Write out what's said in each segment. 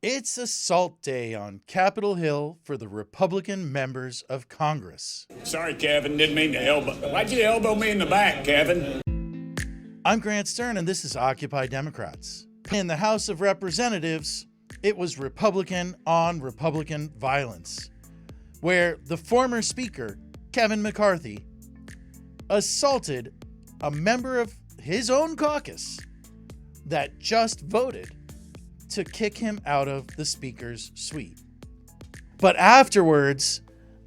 It's assault day on Capitol Hill for the Republican members of Congress. Sorry, Kevin, didn't mean to elbow. Why'd you elbow me in the back, Kevin? I'm Grant Stern, and this is Occupy Democrats. In the House of Representatives, it was Republican on Republican violence, where the former Speaker, Kevin McCarthy, assaulted a member of his own caucus that just voted to kick him out of the Speaker's suite. But afterwards,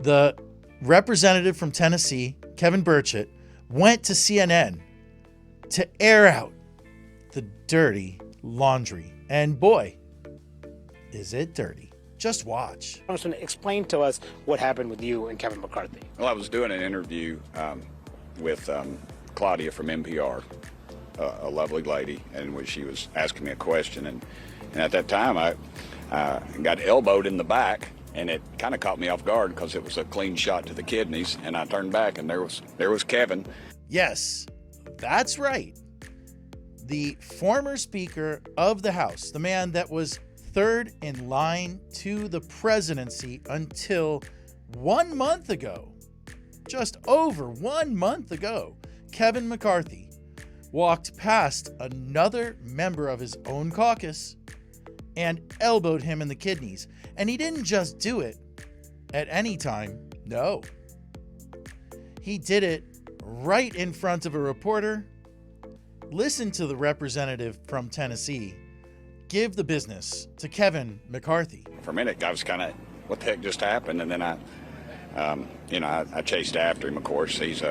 the representative from Tennessee, Kevin Burett, went to CNN to air out the dirty laundry. And boy, is it dirty. Just watch. Congressman, explain to us what happened with you and Kevin McCarthy. Well, I was doing an interview with Claudia from NPR, a lovely lady, and she was asking me a question, and at that time I got elbowed in the back, and it kind of caught me off guard because it was a clean shot to the kidneys, and I turned back, and there was Kevin. Yes, that's right. The former Speaker of the House, the man that was third in line to the presidency until 1 month ago, just over 1 month ago, Kevin McCarthy walked past another member of his own caucus and elbowed him in the kidneys. And he didn't just do it at any time. No. He did it right in front of a reporter. Listen to the representative from Tennessee give the business to Kevin McCarthy. For a minute, I was kind of, what the heck just happened? And then I chased after him, of course. He's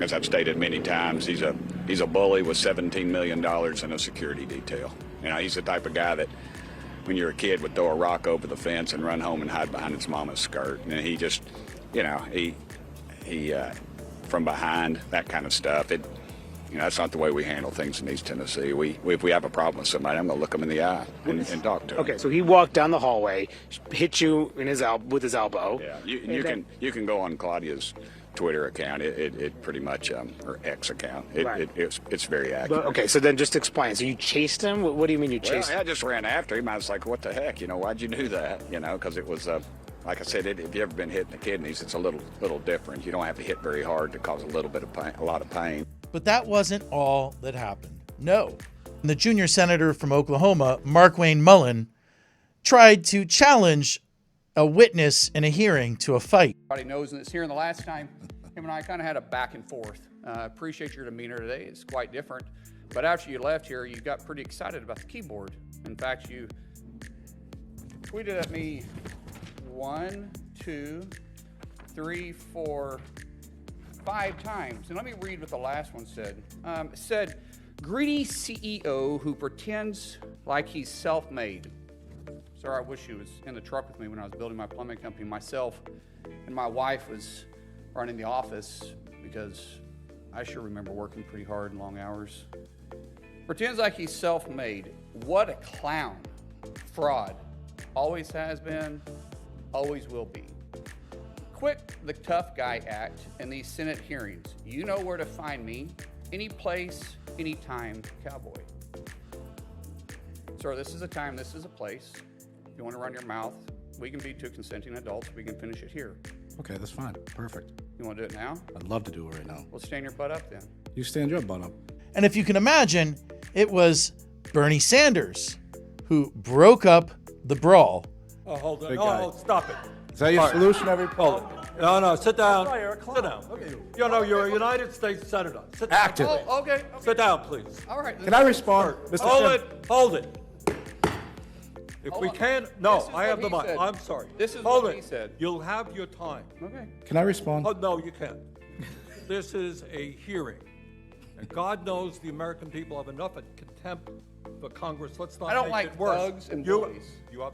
as I've stated many times, he's a bully with $17 million in a security detail. You know, he's the type of guy that when you're a kid would throw a rock over the fence and run home and hide behind his mama's skirt. And he just, he from behind, that kind of stuff. That's not the way we handle things in East Tennessee. If we have a problem with somebody, I'm going to look them in the eye and talk to them. Okay, so he walked down the hallway, hit you in with his elbow. Yeah, you can go on Claudia's Twitter account. It pretty much, or X account. It's very accurate. Okay, so then just explain. So you chased him? What do you mean you chased him? I just ran after him. I was like, what the heck? Why'd you do that? Because it was, like I said, if you've ever been hit in the kidneys, it's a little different. You don't have to hit very hard to cause a little bit of pain, a lot of pain. But that wasn't all that happened. No. The junior senator from Oklahoma, Markwayne Mullen, tried to challenge a witness in a hearing to a fight. Everybody knows this here, and the last time him and I kind of had a back and forth. Appreciate your demeanor today. It's quite different. But after you left here, you got pretty excited about the keyboard. In fact, you tweeted at me 1, 2, 3, 4, 5 times. And let me read what the last one said. It said, greedy CEO who pretends like he's self-made. Sir, I wish he was in the truck with me when I was building my plumbing company myself, and my wife was running the office, because I sure remember working pretty hard and long hours. Pretends like he's self-made. What a clown. Fraud. Always has been, always will be. Quit the tough guy act in these Senate hearings. You know where to find me. Any place, anytime, cowboy. Sir, this is a time, this is a place. If you want to run your mouth, we can be two consenting adults. We can finish it here. Okay, that's fine. Perfect. You want to do it now? I'd love to do it right now. Well, stand your butt up then. You stand your butt up. And if you can imagine, it was Bernie Sanders who broke up the brawl. Oh, hold on. Big Oh, guy. oh, stop it. Is that your solution, everybody? Hold it. No, sit down. Sit down. You're a United States Senator. Sit down. Active. Oh, okay. Sit down, please. All right. Can I respond? Mr. Hold it. If we can, no, This is I have what the he mic. said. I'm sorry. This is Hold what it. he said. You'll have your time. Okay. Can I respond? Oh, no, you can't. This is a hearing. And God knows the American people have enough contempt for Congress. Let's not I don't make like it worse. thugs and bullies.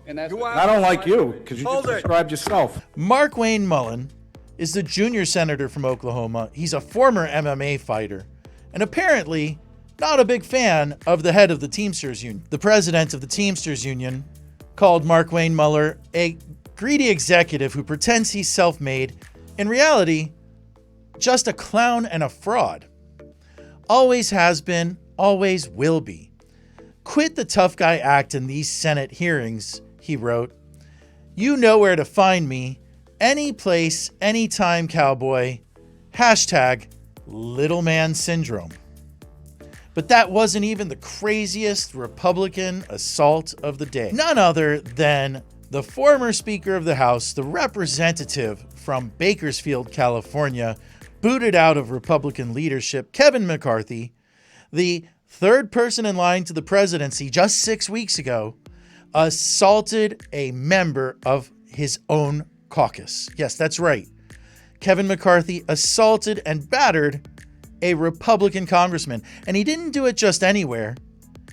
And that's what- I don't like you, because you Hold just it. described yourself. Markwayne Mullen is the junior senator from Oklahoma. He's a former MMA fighter, and apparently not a big fan of the head of the Teamsters Union. The president of the Teamsters Union called Markwayne Mullen a greedy executive who pretends he's self-made. In reality, just a clown and a fraud. Always has been, always will be. Quit the tough guy act in these Senate hearings, he wrote. You know where to find me. Any place, anytime, cowboy. Hashtag little man syndrome. But that wasn't even the craziest Republican assault of the day. None other than the former Speaker of the House, the representative from Bakersfield, California, booted out of Republican leadership, Kevin McCarthy, the third person in line to the presidency just 6 weeks ago, assaulted a member of his own caucus. Yes, that's right. Kevin McCarthy assaulted and battered a Republican congressman. And he didn't do it just anywhere.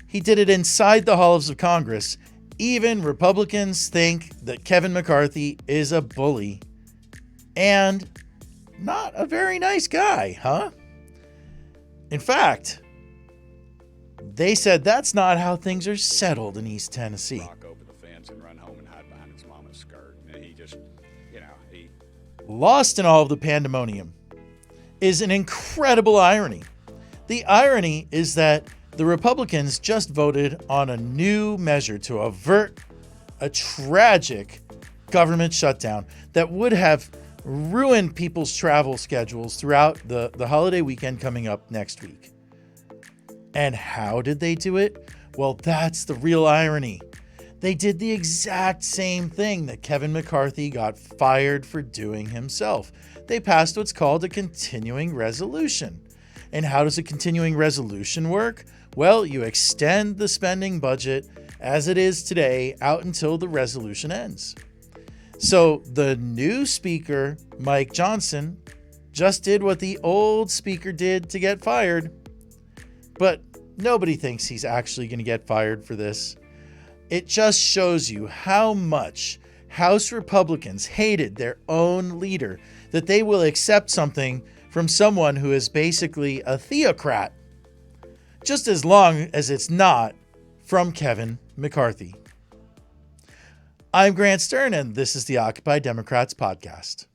He did it inside the halls of Congress. Even Republicans think that Kevin McCarthy is a bully and not a very nice guy, huh? In fact, they said that's not how things are settled in East Tennessee. Walk over the fence and run home and hide behind his mama's skirt. And he just, he Lost in all of the pandemonium is an incredible irony. The irony is that the Republicans just voted on a new measure to avert a tragic government shutdown that would have ruined people's travel schedules throughout the holiday weekend coming up next week. And how did they do it? Well, that's the real irony. They did the exact same thing that Kevin McCarthy got fired for doing himself. They passed what's called a continuing resolution. And how does a continuing resolution work? Well, you extend the spending budget as it is today out until the resolution ends. So the new speaker, Mike Johnson, just did what the old speaker did to get fired. But nobody thinks he's actually going to get fired for this. It just shows you how much House Republicans hated their own leader that they will accept something from someone who is basically a theocrat, just as long as it's not from Kevin McCarthy. I'm Grant Stern, and this is the Occupy Democrats podcast.